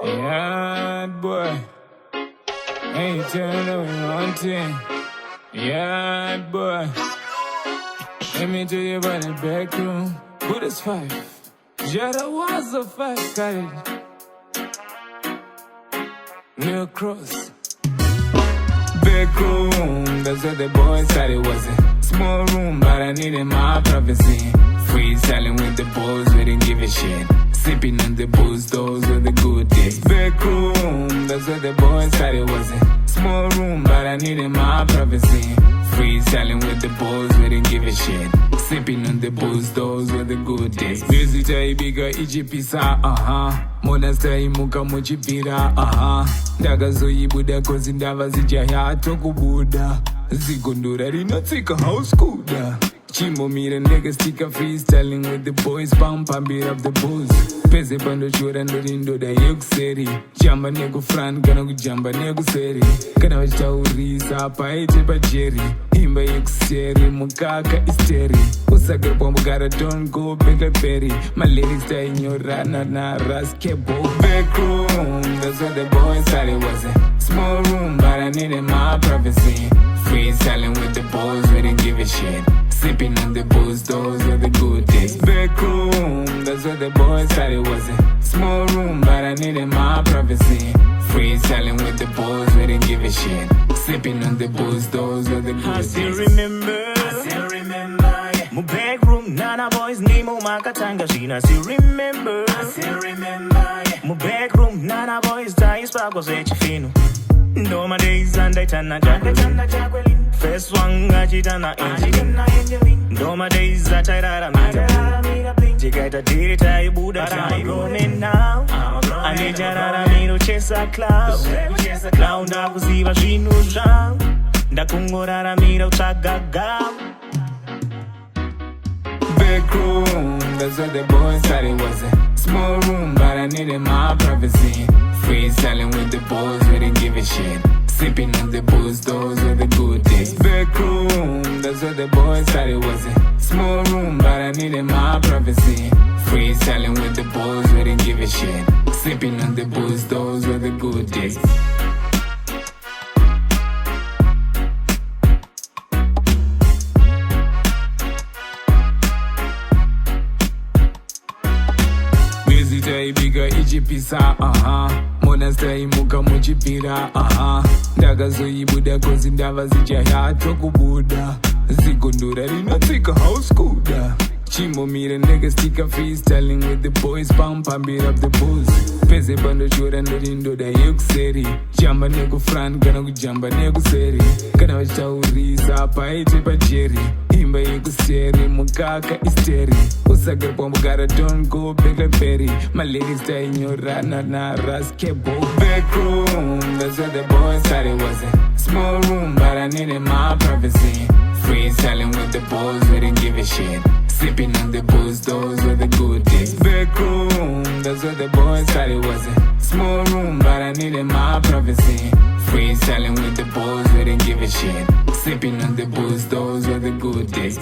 Yeah, boy. Ain't telling me one thing. Yeah, boy. Let me tell you about the back room. Put us five. Jada was a five, got it. Lil Cross. Back room, that's what the boys said it wasn't. Small room, but I needed my privacy. Freestyling with the boys, we didn't give a shit. Sipping on the booze, those were the good days. Back room, that's what the boys said it wasn't. Small room, but I needed my privacy. Freestyling with the boys, we didn't give a shit. Sipping on the booze, those were the good days. Music taibiga ichipisa, Mona staimuka muchipira, Ndakazoibuda kozi ndava zijaya tokubuda. Zigondura rinotsika house kuda. Chimbo mira niggas stika freestyling with the boys, pump beat up the booze. Pese pando chura ndorindo da yekuseri. Jamba negu fran kana kujamba negu seri. Kana vachitaurisa paite pajeri. Imba yekuseri mukaka isteri. Usagre pombo gara don't go Blackberry. My lyrics die nyorana na raskebo. Back room, that's what the boys said it wasn't. Small room, but I needed my privacy. Freestyling with the boys, we didn't give a shit. Sipping on the booze, those were the good days. Back room, that's what the boys said it wasn't. Small room, but I needed my privacy. Freestyling with the boys, we didn't give a shit. Sipping on the booze, those were the good days. I still remember, yeah. My back room, Nana boys, Nemo Makatanga, I still remember, yeah. My back room, Nana boys, Dice Spark was Echifino. No my days and I turn a Jacqueline. First one Gachitana Angelina. No my days that I meet. You get a data, Buddha, I'm running now. I need Janara Mino chase a cloud. Clown that was even she knows down. The Kungora Mino Tagaga. Back room, that's what the boys said it wasn't. Small room, but I needed my privacy. Freestyling with the boys, we didn't give a shit. Sipping on the booze, those were the good days. Back room, that's what the boys said it wasn't. Small room, but I needed my privacy. Freestyling with the boys, we didn't give a shit. Sipping on the booze, those were the good days. Taibiga ichipisa, Mona staimuka muchipira, Ndakazoibuda kozi ndava zijaya tokubuda. Zigondura rinotsika house kuda. Chimbo mira niggas stika freestyling with the boys, pump beat up the booze. Pese pando chura ndorindo da yekuseri. Jamba negu fran kana kujamba negu seri. Kana vachitaurisa paite pajeri. Imba yekuseri mukaka isteri. Usagre pombo gara don't go Blackberry. My lyrics die nyorana na raskebo. Back room, that's what the boys said it wasn't. Small room, but I needed my privacy. Freestyling with the boys, we didn't give a shit. Sipping on the booze, those were the good days. Back room, that's what the boys said it wasn't. Small room, but I needed my privacy. Freestyling with the boys, we didn't give a shit. Sipping on the booze, those were the good days.